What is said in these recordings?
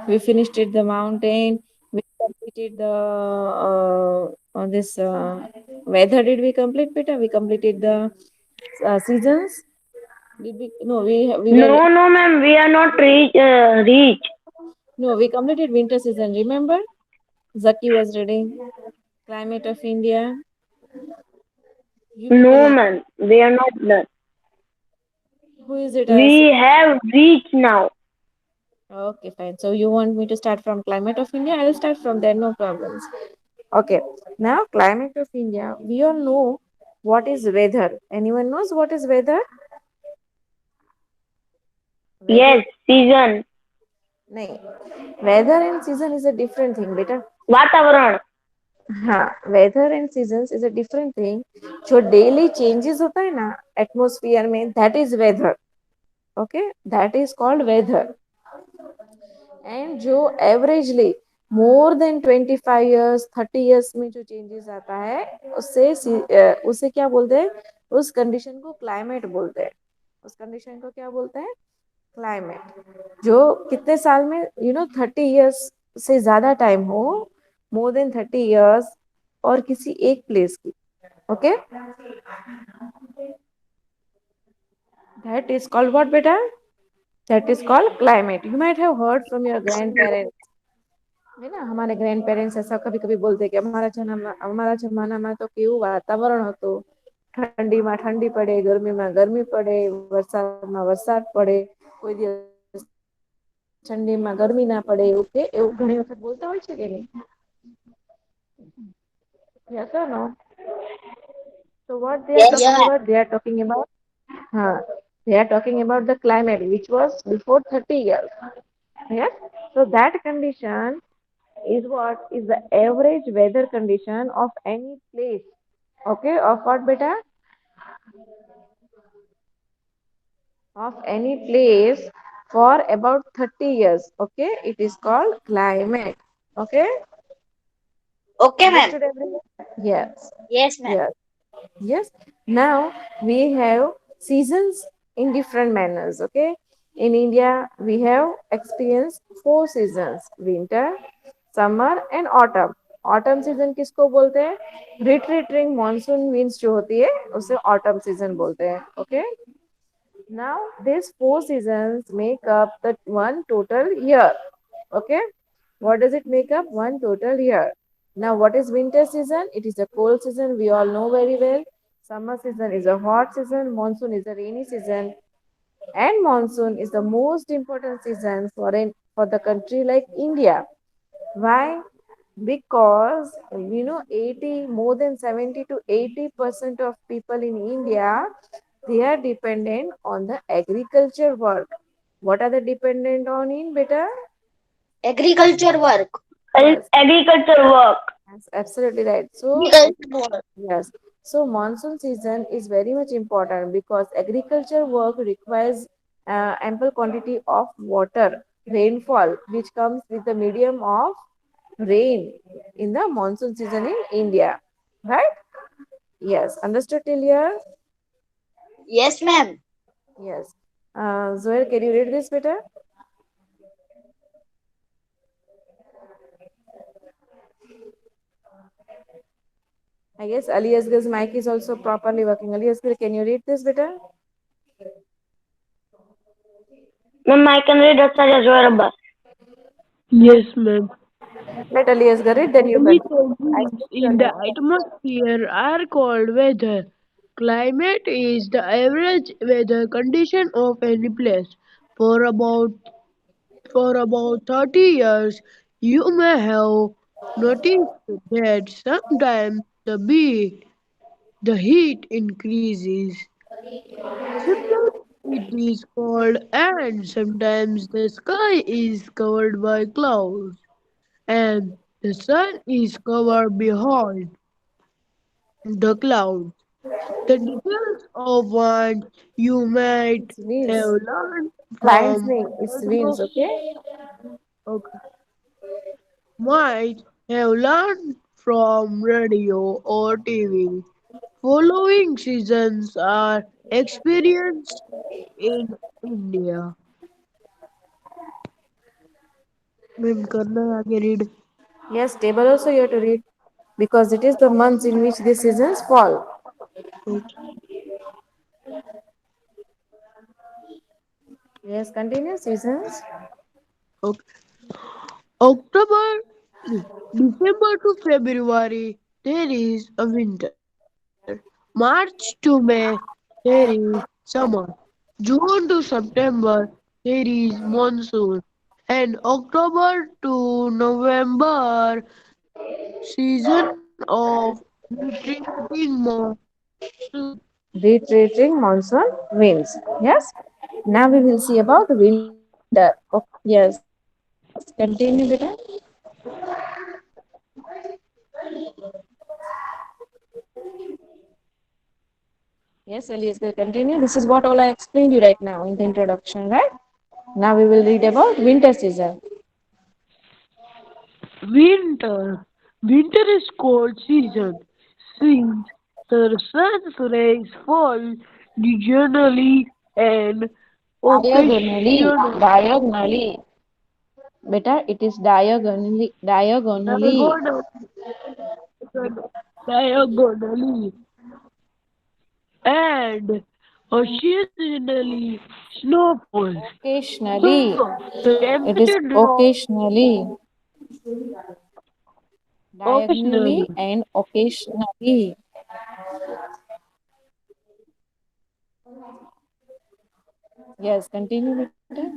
We finished it the mountain. We completed the this weather. Did we complete, beta? We completed the seasons. Did we? No, we were No, no, ma'am. We are not reach. no. We completed winter season. Remember, Zaki was reading climate of India. You people No, are. ma'am. We are not done. Who is it? We have reached now. Okay, fine. So you want me to start from climate of India? I'll start from there. No problems. Okay. Now, climate of India. We all know what is weather. Anyone knows what is weather? Weather. Yes, season. No. Weather and season is a different thing, beta. वातावरण. हाँ, weather and seasons is a different thing. जो daily changes होता है ना atmosphere में, that is weather. Okay, that is called weather. And जो averagely more than 25 years 30 years में जो changes आता है उससे क्या बोलते हैं? उस condition को climate बोलते हैं. उस condition को क्या बोलते हैं? Climate. जो कितने साल में 30 years से ज्यादा टाइम हो, more than 30 years, और किसी एक प्लेस की. Okay, that is called what, beta? That is called climate. You might have heard from your grandparents, है ना. हमारे ग्रैंड पेरेंट्स ऐसा कभी कभी बोलते कि हमारा जमानाમાં તો કેવું વાતાવરણ હતું. ઠંડીમાં ઠંડી પડે, ગરમીમાં ગરમી પડે, વરસાદમાં વરસાદ પડે, કોઈ દિવસ ઠંડીમાં ગરમી ના પડે, એવું ઘણી વખત બોલતા હોય છે કે નહીં? Yes or no? So what they are Yes, talking ma'am. about? They are talking about, they are talking about the climate which was before 30 years. Yes. So that condition is what is the average weather condition of any place. Okay, of what, beta? Of any place for about 30 years. Okay, it is called climate. Okay, Okay, ma'am. understood everyone? Yes. Yes, ma'am. Yes. Yes. Now we have seasons in different manners. Okay. In India, we have experienced four seasons: winter, summer, and autumn. Autumn season किसको बोलते हैं? Retreating monsoon winds जो होती है उसे autumn season बोलते हैं. Okay. Now these four seasons make up the one total year. Okay. What does it make up? One total year. Now, what is winter season? It is a cold season. We all know very well. Summer season is a hot season. Monsoon is a rainy season. And monsoon is the most important season for the country like India. Why? Because 80 more than 70 to 80% of people in India, they are dependent on the agriculture work. What are they dependent on in, beta? Agriculture work. Yes. Agriculture work. Yes, absolutely right. So, Agriculture work. yes, so monsoon season is very much important because agriculture work requires ample quantity of water, rainfall, which comes with the medium of rain in the monsoon season in India. Right? Yes, understood till here? Yes, ma'am. Yes. Zoel, can you read this better? I guess Ali Asgar's mic is also properly working. Ali Asgar, can you read this better? Ma'am, I can read Acharya Zohar Abbas. Yes, ma'am. Let Ali Asgar read, then you Many continue. I changes think your in the network. atmosphere are called weather. Climate is the average weather condition of any place. For about for about 30 years, you may have noticed that sometimes the heat increases, sometimes it is cold, and sometimes the sky is covered by clouds, and the sun is covered behind the clouds. The details of what you might It's winds. have learned Client's from name is winds, radio, okay? okay, might have learned from radio or TV. Following seasons are experienced in India. Ma'am करना है आगे read. Yes, table also you have to read because it is the months in which the seasons fall. Okay. Yes, continue seasons. Okay. October, December to February, there is a winter. March to May, there is summer. June to September, there is monsoon. And October to November, season of retreating monsoon. Retreating monsoon winds. Yes. Now we will see about the winter. Yes. Continue, better. Yes, Elias, will continue. This is what all I explained you right now in the introduction, right? Now we will read about winter season. Winter. Winter is cold season since the sun's rays fall diagonally and Diagonally, occasionally diagonally. Beta, it is diagonally, diagonally, diagonally and occasionally snowfall. occasionally. So the It is temperature drops occasionally, diagonally, occasionally. and occasionally. Yes, continue, beta.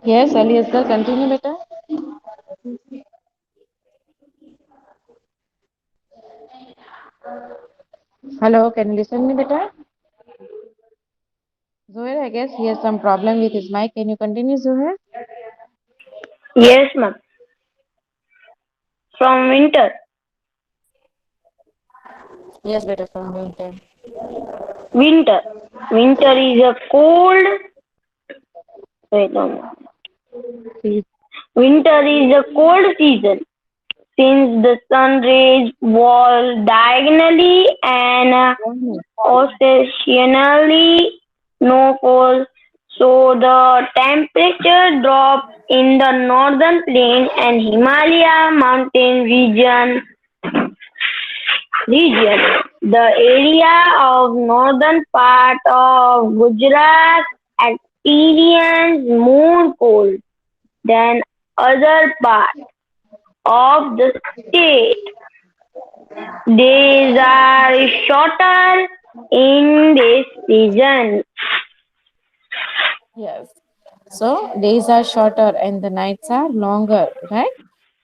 Yes, Elias, continue, beta. Hello, can you listen me, beta? Zoher, I guess he has some problem with his mic. Can you continue, Zoher? Yes, ma'am. From winter. Yes, beta, from winter. Winter. Winter is a cold. Wait a minute. Winter is a cold season since the sun rays fall diagonally and occasionally snowfall. So the temperature drops in the northern plain and Himalaya mountain region. The area of northern part of Gujarat experience more cold than other parts of the state. Days are shorter in this season. Yes. So days are shorter and the nights are longer, right?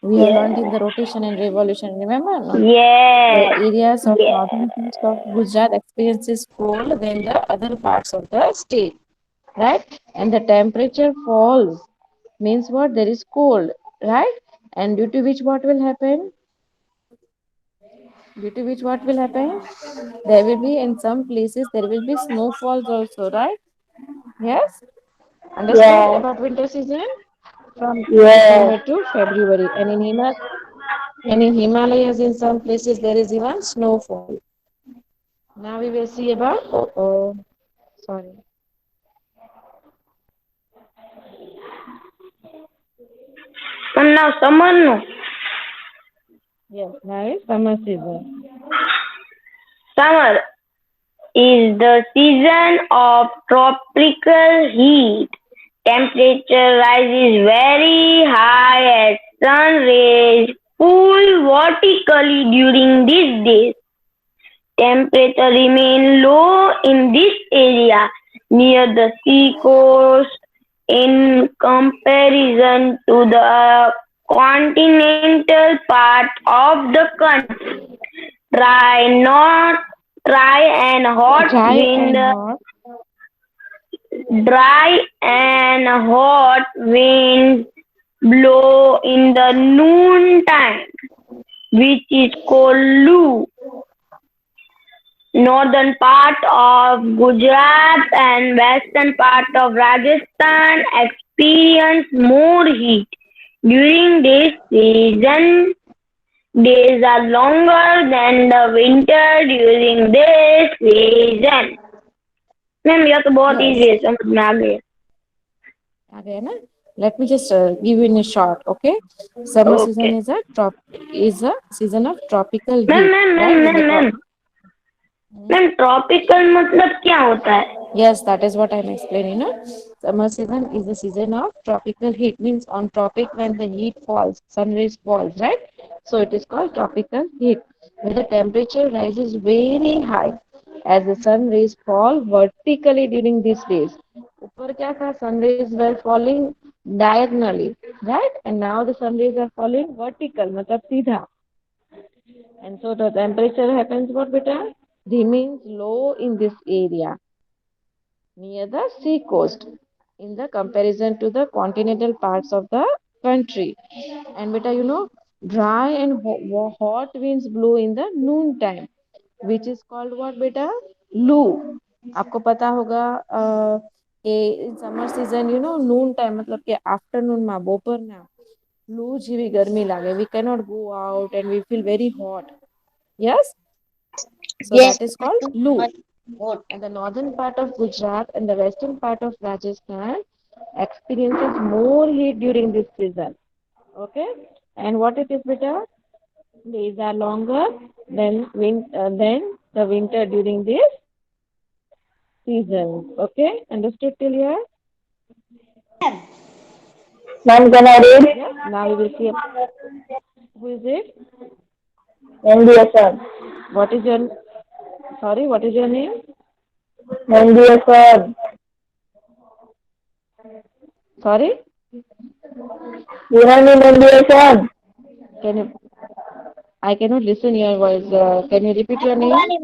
We have learned Yes, in the rotation and revolution, remember? No? The yes, areas of yes, northern parts of Gujarat experiences cold than the other parts of the state, right? And the temperature falls means what? There is cold, right? And due to which what will happen? Due to which what will happen? There will be in some places there will be snowfalls also, right? Yes. Understood yes, about winter season? From yes. December to February. And in Himalayas, in some places, there is even snowfall. Now we will see about. Oh, sorry. And now summer no. Yes, now is summer season. Summer is the season of tropical heat. Temperature rises very high as sun rays cool vertically during these days. Temperature remain low in this area near the sea coast in comparison to the continental part of the country. Dry, not dry and hot Dry wind, and hot. dry and hot winds blow in the noon time, which is called Lu. Northern part of Gujarat and western part of Rajasthan experience more heat during this season. Days are longer than the winter during this season. Ma'am यह तो बहुत Yes. Easy है, समझ में आ गया. आ गया ना? Let me just give you in a short. Okay, summer season Okay. is a season of tropical ma'am heat, ma'am ma'am right? In ma'am the ma'am ma'am tropical मतलब क्या होता है? yes, that is what I'm explaining. No, summer season is the season of tropical heat. Means on tropic when the heat falls, sun rays falls, right? So it is called tropical heat, where the temperature rises very high as the sun rays fall vertically during these days. ऊपर क्या था? Sun rays were falling diagonally, right? And now the sun rays are falling vertical, मतलब सीधा. And so the temperature happens what beta? Remains low in this area near the sea coast in the comparison to the continental parts of the country. And beta, dry and hot winds blow in the noon time, which is called what beta? Loo. आपको पता होगा कि in summer season Noon time मतलब कि afternoon में બપોરના લૂ જેવી ગરમી લાગે. We cannot go out and we feel very hot. Yes, so Yes. that is called Loo. And the northern part of Gujarat and the western part of Rajasthan experiences more heat during this season. Okay, and what it is, beta? Days are longer than the winter during this season. Okay, understood till here? Ma'am, can I read? Yes. Now we will see who is it. India sir. What is your sorry? What is your name? India sir. Sorry. Hiranil India sir. Can you? I cannot listen your voice. Can you repeat your name? Okay,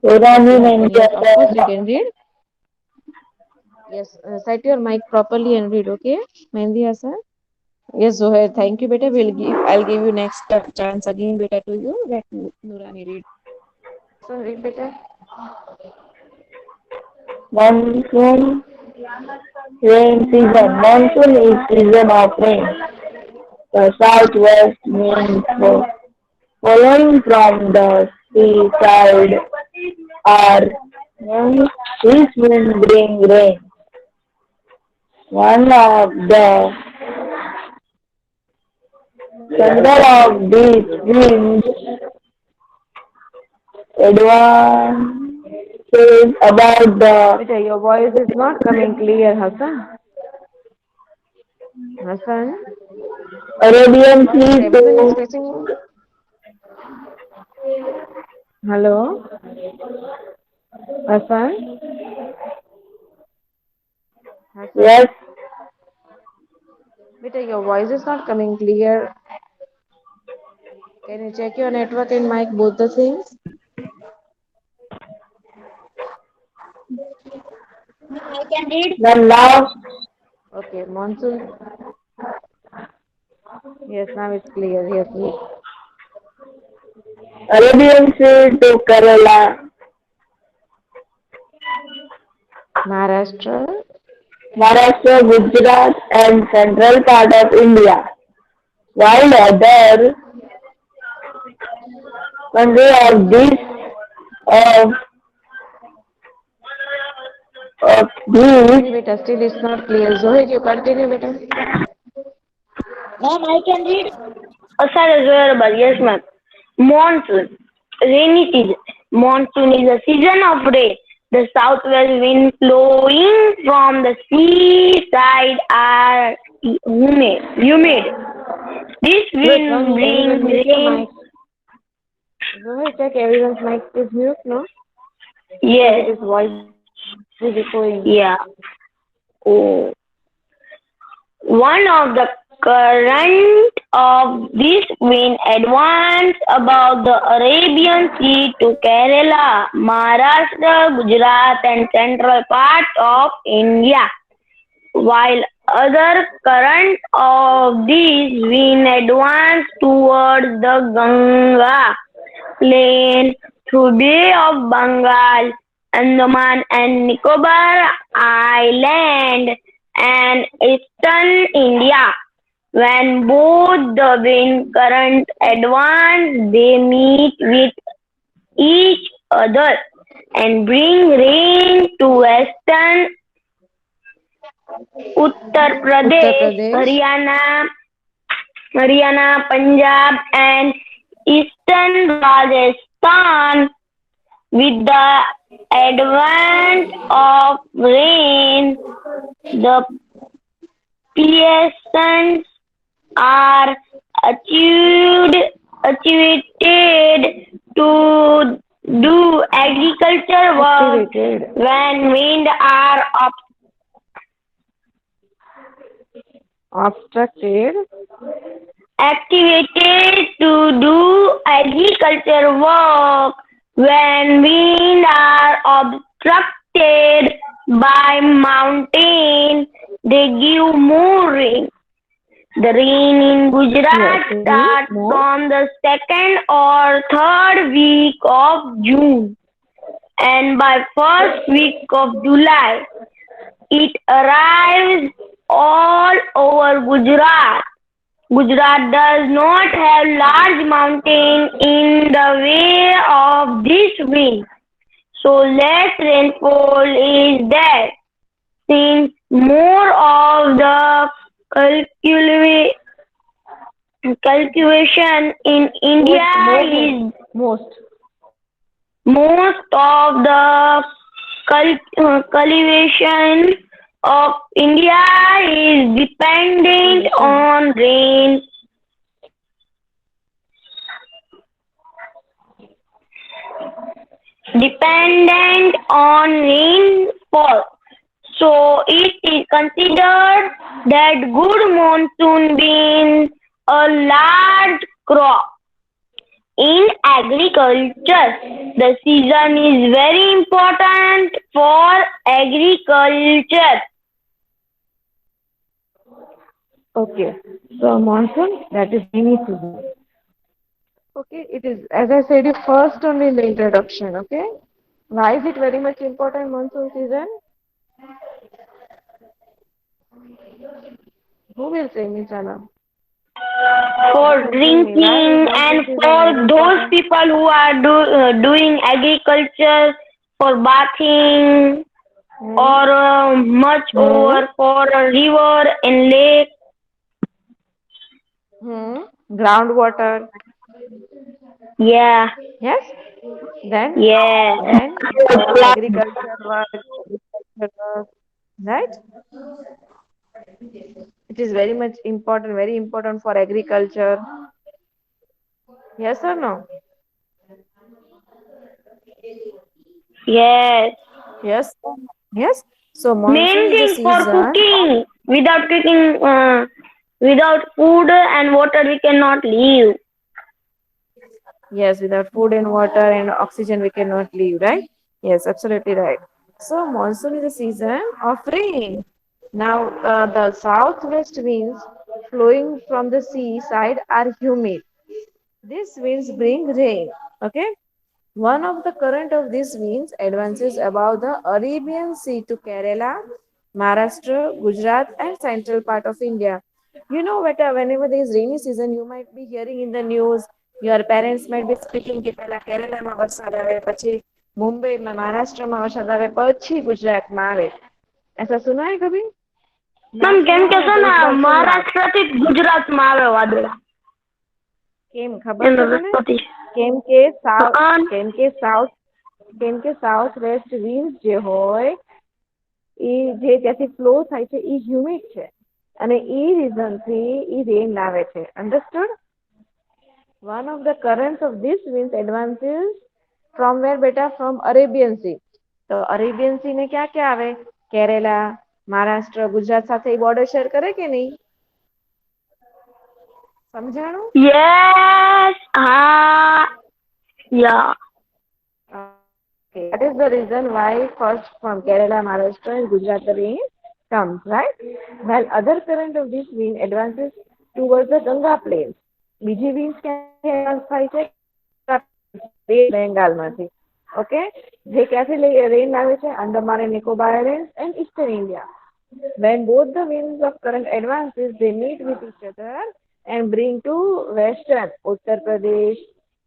Hiranil Hassan. India Yes, of course you sir. can read. Yes, set your mic properly and read. Okay, Mehendi Hassan. Yes, Zohair. Thank you, beta. I'll give you next chance again, beta, to you. Let Nurani read. Hassan, read, beta. Monsoon rain season. Monsoon is season of rain. The southwest winds following from the seaside are east wind bring rain. One of the center of these winds advances about the Beta, your voice is not coming clear, Hassan. Hassan, Arabian why is Sea everyone is to facing? Hello, Hassan. Hassan. yes, Beta, your voice is not coming clear. Can you check your network and mic, both the things? then now Okay, monsoon. Yes, now it's clear. Yes, yes. Arabian Sea to Kerala, Maharashtra. Maharashtra, Gujarat and central part of India. While other countries of of, of these Sorry, beta, still it's not clear. Zohir, you continue, beta. Asar is available, yes ma'am. Monsoon, rainy season. Monsoon is a season of rain. The southwest wind blowing from the seaside are humid. This Wait, wind everyone brings mute your rain. mic. Zohir, check everyone's mic is mute, no? Because it Yes, is voice is echoing. yeah. Oh. One of the current of this wind advanced above the Arabian Sea to Kerala, Maharashtra, Gujarat and central part of India, while other current of this wind advance towards the Ganga plain through Bay of Bengal, Andaman and Nicobar Island and eastern India. When both the wind currents advance, they meet with each other and bring rain to western Uttar Uttar Pradesh, Pradesh. Haryana, Punjab, and eastern Rajasthan. With the advent of rain, the peasants are achieved, achieved to do agriculture work Activated. when wind are Obstructed. activated to do agriculture work when wind are obstructed by mountain. They give more rain. The rain in Yes, Gujarat they give starts more. from the second or third week of June, and by first week of July it arrives all over Gujarat. Gujarat does not have large mountain in the way of this wind, so less rainfall is there. Since more of the cultiva- cultivation in India More means is most. most of the cultivation of India is Cultivation. dependent on rainfall. So it is considered that good monsoon means a large crop. In agriculture, the season is very important for agriculture. Okay. So monsoon, that is rainy season. Okay, it is, as I said, you first only in the introduction. Okay, why is it very much important monsoon season? Who will say me, Chana? You For can tell me why is drinking monsoon and season very for those important? people who are doing agriculture, for bathing Hmm. or much Hmm. over for a river and lake. Hmm. Groundwater. Yeah, Yes. Then, yeah, then for agriculture work, agriculture work, right? It is very much important, very important for agriculture. Yes or no? yes. Yes. Yes. So monsoon Main is the thing for season. cooking. Without food and water, we cannot live. Yes, without food and water and oxygen, we cannot live, right? Yes, absolutely right. So, monsoon is a season of rain. Now, the southwest winds flowing from the seaside are humid. These winds bring rain. Okay. One of the current of these winds advances above the Arabian Sea to Kerala, Maharashtra, Gujarat, and central part of India. You know, better whenever there is rainy season, you might be hearing in the news. Your parents might be speaking કે પહેલા કેરલામાં વરસાદ આવે પછી મુંબઈમાં મહારાષ્ટ્રમાં વરસાદ આવે પછી ગુજરાતમાં આવે ऐसा सुना है कभी ना મેમ सुना કેમ हो કે ना છે तो ને इस बार सुन लो आप મહારાષ્ટ્રથી જ ગુજરાતમાં આવે વાદળા કેમ ખબર એનો છે તને રસ્તોથી. કેમ કે સાઉથ હા કેમ કે સાઉથ કેમ કે સાઉથ વેસ્ટ વિન્ડ જે હોય એ જે ત્યાંથી ફ્લો થાય છે એ હ્યુમિડ છે અને એ રીઝનથી એ રેન આવે છે understood one of the currents of this wind advances from where બેટા ફ્રોમ અરેબિયન સી તો અરેબિયન સી ને ક્યાં ક્યાં આવે કેરેલા મહારાષ્ટ્ર ગુજરાત સાથે બોર્ડર શેર કરે કે નહીં સમજાણું યસ હા યા Okay, that is the reason why first from Kerala, Maharashtra, and Gujarat the rain comes, right? While other current of this wind advances towards the Ganga plains. બીજી winds ક્યાંથી advance થાય છે બેંગાલમાંથી okay જે ક્યાંથી rain આવે છે Andaman and Nicobar island and eastern India When both the winds of current advances, they meet with each other and bring to western Uttar Pradesh,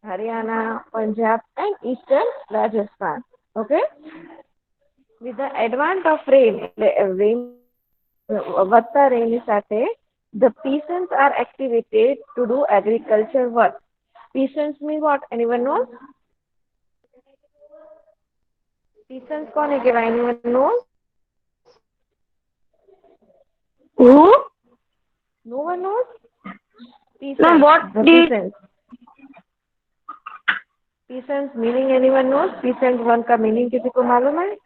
Haryana, Punjab, and eastern Rajasthan. Okay, with the advent of rain, Vatta rain સાથે, the peasants are activated to do agriculture work. Peasants mean what? Anyone knows? Peasants कौन है क्या? Anyone knows? Who? No one knows? Ma'am, Peasants, what the did peasants. Peasants meaning anyone knows? Peasant one का meaning किसी को मालूम है?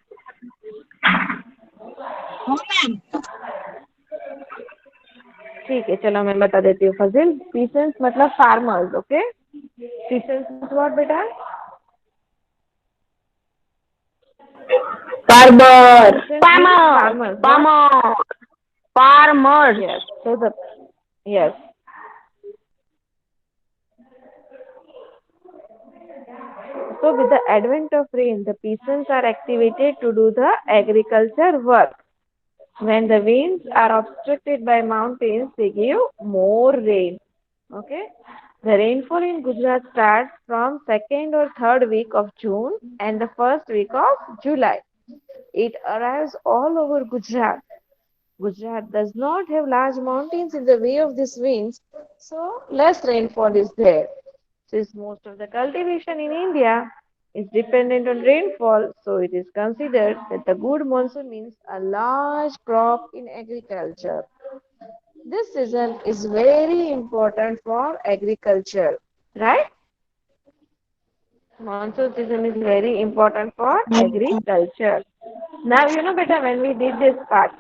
ठीक है, चलो मैं बता देती हूँ फजिल. Peasants मतलब farmers, okay? Peasants means what बेटा? farmer? Peasants means Farmer. farmers. What? Farmer. Farmers. Yes. So the yes. So with the advent of rain, the peasants are activated to do the agriculture work. When the winds are obstructed by mountains, they give more rain. Okay. The rainfall in Gujarat starts from second or third week of June and the first week of July. It arrives all over Gujarat. Gujarat does not have large mountains in the way of these winds, so less rainfall is there. Since most of the cultivation in India is dependent on rainfall, so it is considered that the good monsoon means a large crop in agriculture. This season is very important for agriculture, right? Monsoon season is very important for agriculture. Now, better when we did this part,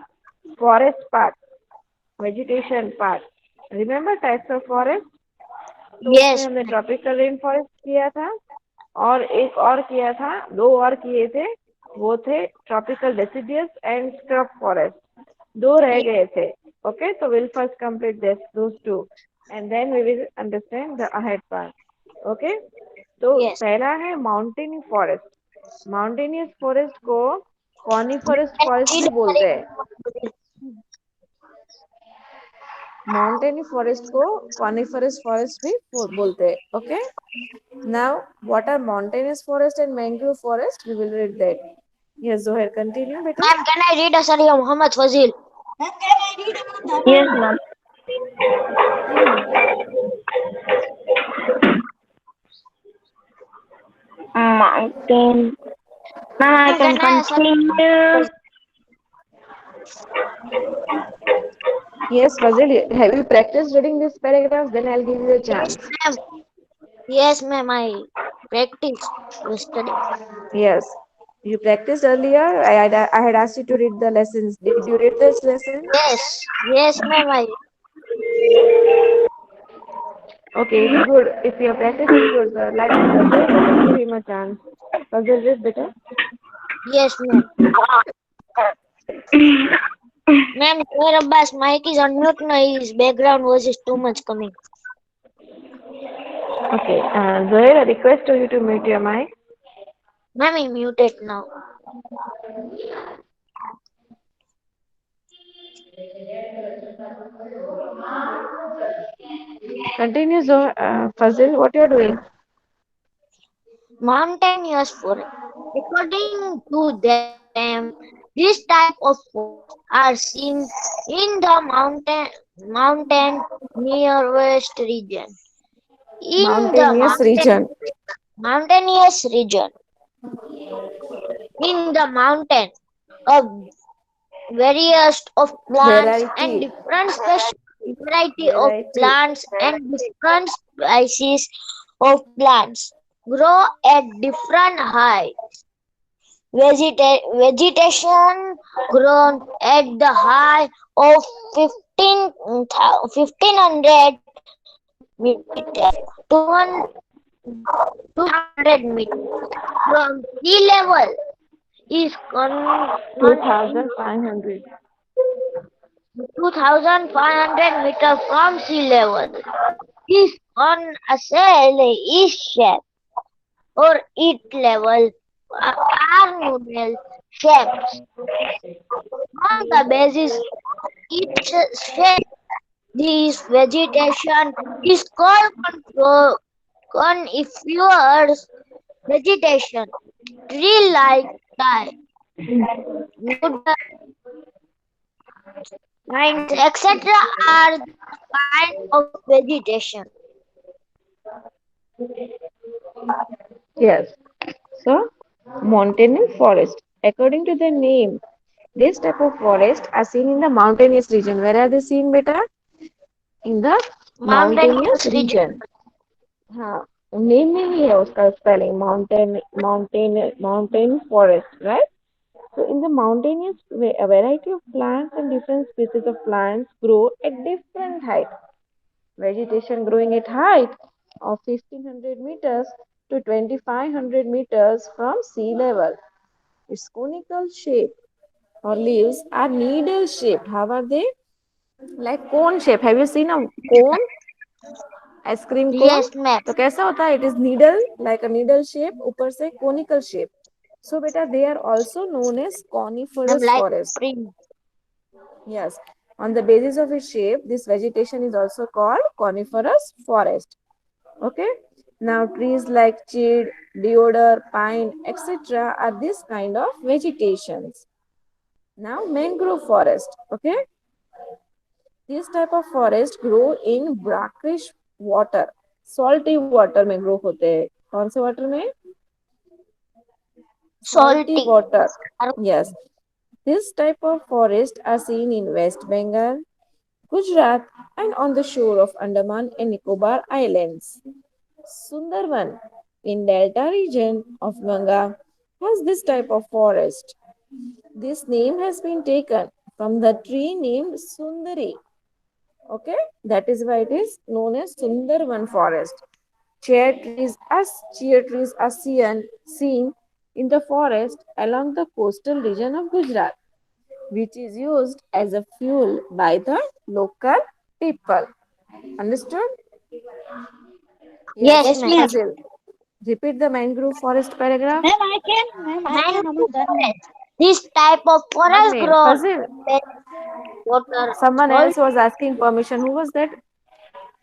forest part, vegetation part. Remember types of forest? तो उसमें Yes, हमने ma'am. Tropical rain forest किया था और एक और किया था, दो और किए थे. वो थे tropical deciduous and scrub forest. दो रह गए थे. ओके, तो will first complete this those two and then we will understand the ahead part. Okay, तो Yes. पहला है माउंटेनी फॉरेस्ट. माउंटेनियस फॉरेस्ट को कॉनिफरस Can फॉरेस्ट I भी read बोलते हैं. माउंटेनी फॉरेस्ट को कॉनिफरस फॉरेस्ट भी बोलते हैं. Okay, now what are mountainous forest and mangrove forest? We will read that. Yes, Zohair, continue beta. Ma'am, can I read a Saria Muhammad Fazil? Yes, ma'am. Mountain. Ma'am, I Ma'am, can can I continue. Yes, Fazil, have you practiced reading this paragraph? Then I'll give you a yes, chance. ma'am. Yes, ma'am. I practiced yesterday. Yes, you practiced earlier. I had asked you to read the lessons. Did you read this lesson? Yes, yes, ma'am. I Okay, it's good. If your practice is good, like Zohair, let us give him a chance. Fazil, read beta. yes, ma'am. Ma'am, Zohair Abbas, mic is unmute. No, his background voice is too much coming. Okay, Zohair, a request to you to mute your mic. Ma'am, he muted now. Continue, Fazil, what you're doing. Mountainous forest. According to them, this type of forests are seen in the mountain near west region. In the Mountainous region. mountainous region, in the mountain, a various of plants and Variety. different variety of Variety. plants and different species of plants grow at different heights. Vegetation grown at the height of 1500 meter to 200 meter from sea level is 2,500. 2500 meter from sea level is on a cell is shape or it level are noodles shapes. On the basis of each shape, this vegetation is called coniferous vegetation. Tree like noodle, pines, etc. are the kind of vegetation. Yes. So, mountainous forest. According to the name, this type of forest are seen in the mountainous region. Where are they seen, beta? In the mountainous Mountainous region. region. हाँ, name में ही है उसका spelling mountain forest, right? So in the mountainous a variety of plants and different species of plants grow at different height. Vegetation growing at height of 1500 meters to 2500 meters from sea level. Its conical shape or leaves are needle shaped. How are they? Like cone shape. Have you seen a cone? Ice cream cone Yes, ma'am. तो कैसा होता है it is needle like a needle shape ऊपर से conical shape so बेटा they are also known as I'm coniferous like forest. spring. Yes, on the basis of its shape this vegetation is also called coniferous forest. Okay, now trees like ched, deodar, pine, etc. are this kind of vegetations. Now mangrove forest. Okay, this type of forest grow in brackish water. Salty water में grow होते हैं. कौन से water में? Salty Salty. water. Yes. This type of forest are seen in West Bengal, Gujarat, and on the shore of Andaman and Nicobar Islands. Sundarban in Delta region of Ganga has this type of forest. This name has been taken from the tree named Sundari. Okay, that is why it is known as Sundarban forest. Cheer trees are seen in the forest along the coastal region of Gujarat, which is used as a fuel by the local people. Understood? Yes, Yes, Yes, ma'am. ma'am. Fazil. Repeat the mangrove forest paragraph. Mangrove forest. This type of One forest name. grows Fazil. in water, Someone salt. else was asking permission. Who was that?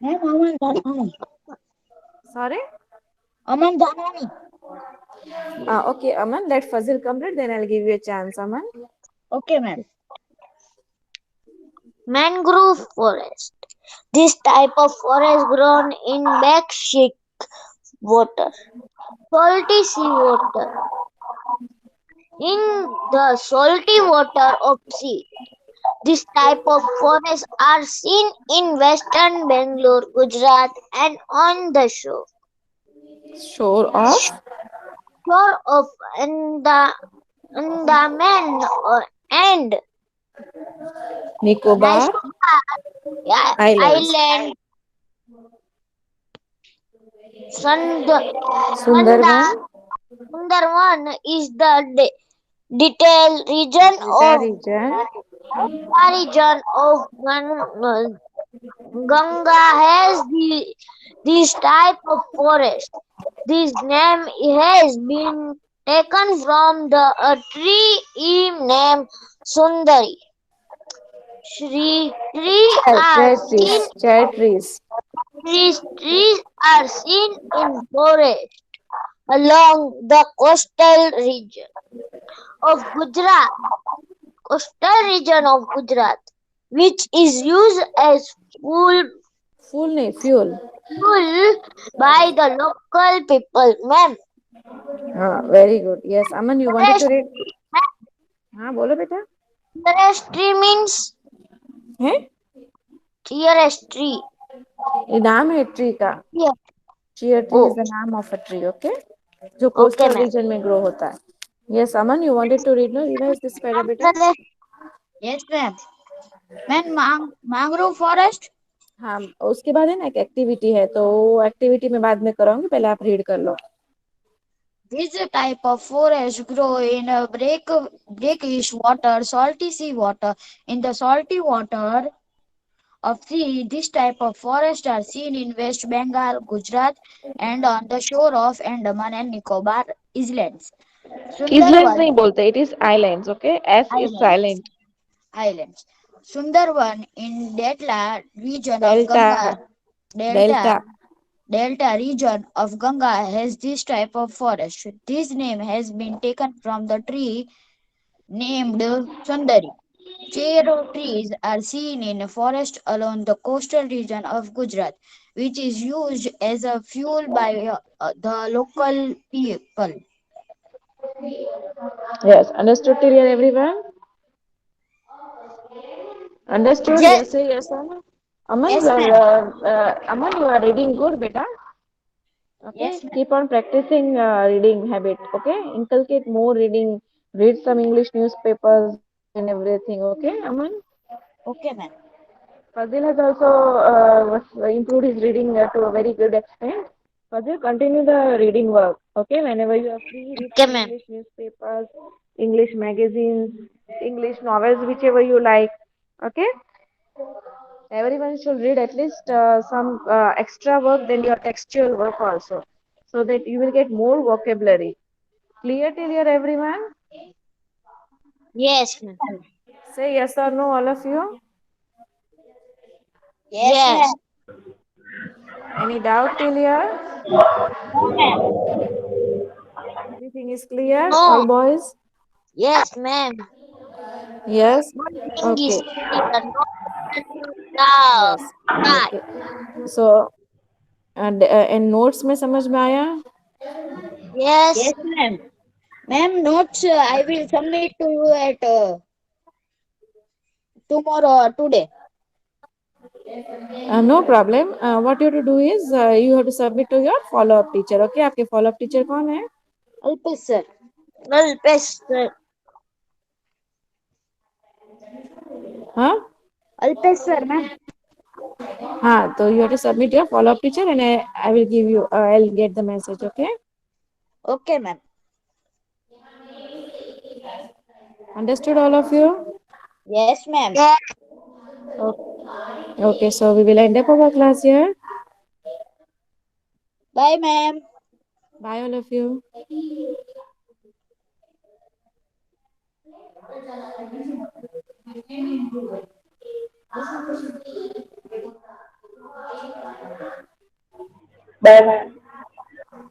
Ma'am, Aman Dhanani. Sorry? Aman Dhanani. Okay, Aman. Let Fazil complete, then I'll give you a chance, Aman. Okay, ma'am. Mangrove forest. This type of forest grown in brackish water, salty seawater. In the salty water of sea, this type of forests are seen in western Bangalore, Gujarat, and on the Shore of shore of Andaman and Nicobar Nicobar Islands. Island. Sund- Sunda Sundarban, Sundarban is the detailed region Delta of region. region of Ganga has this type of forest. This name has been taken from a tree named Sundari. Chair chair trees. Trees are seen in forest along the of Gujarat, coastal region of Gujarat, which is used as Full name, fuel. fuel by the local people. Ma'am, Very good. Yes, Aman, you wanted to forest, read? हाँ बोलो बेटा. forest tree means है? forest tree. ये नाम है tree का. Yeah. Cheer tree is Oh, the name of a tree. Okay. जो okay, coastal ma'am. region में grow होता है. Yes, Aman, you wanted to read? No, revise this para बेटा. After that, Yes, ma'am. Ma'am, mangrove forest. हाँ उसके बाद है ना एक एक्टिविटी है तो वो एक्टिविटी में बाद में कराऊंगी पहले आप रीड कर लो. This type of forest grow in a brackish water, salty sea water. In the salty water of sea, this type of forest are seen in West Bengal, Gujarat, and on the shore of Andaman and Nicobar Islands. Islands Sundarban नहीं बोलते, it is islands, okay? S is Islands. silent. Islands. Sundarban in Delta region of Delta, Ganga Delta delta. Delta region of Ganga has this type of forest. This name has been taken from the tree named Sundari. Cherry trees are seen in a forest along the coastal region of Gujarat, which is used as a fuel by the local people. Yes, understood till here, everyone? Understood? Yes, Yes, say yes or no? Aman, yes, ma'am. Aman, you are reading good, beta. Okay, Yes, ma'am. keep on practicing reading habit. Okay, inculcate more reading. Read some English newspapers and everything. Okay, Aman. Okay, ma'am. Fazil has also improved his reading to a very good extent. Fazil, continue the reading work. Okay, whenever you are free, read Okay, some ma'am. English newspapers, English magazines, English novels, whichever you like. Okay, everyone should read at least some extra work than your textual work also, so that you will get more vocabulary. Clear till here, everyone? Yes, ma'am. Say yes or no, all of you. Yes, ma'am. Any doubt till here? No, ma'am. Everything is clear, all No. boys? Yes, ma'am. Yes. One thing is Okay. clear. No doubt. Yes. Right. Okay. So and notes में समझ में आया? Yes, ma'am. Ma'am, notes I will submit to you at tomorrow or today. No problem. What you have to do is you have to submit to your follow-up teacher. Okay, आपके follow-up teacher कौन है? Alpesh sir. Alpesh sir. हाँ? Alpesh sir, ma'am. हाँ, तो you have to submit your follow-up teacher and I will give you, I'll get the message. Okay? Okay, ma'am. Understood all of you? Yes, ma'am. Okay, so we will end up our class here. Bye, ma'am. Bye all of you. Bye bye.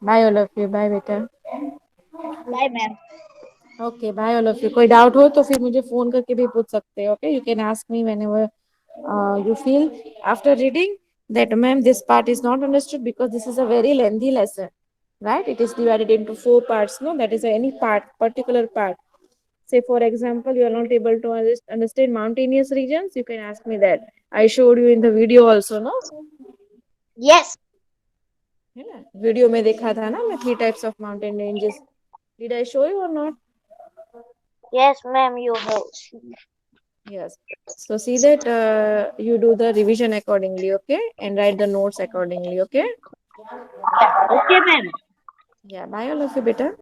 Bye all of you. Bye बेटा. Bye, ma'am. Okay bye all of you कोई doubt हो तो फिर मुझे phone करके भी पूछ सकते हो okay you can ask me whenever you feel after reading that ma'am this part is not understood because this is a very lengthy lesson, right? It is divided into four parts, no? That is any part, particular part. Say for example you are not able to understand mountainous regions, you can ask me that. I showed you in the video also, no? Yes. है ना video में देखा था ना मैं three types of mountain ranges did I show you और not Yes, ma'am, you have. Yes. So see that you do the revision accordingly, okay? And write the notes accordingly, okay? Okay, ma'am. Yeah. Bye all of you, beta.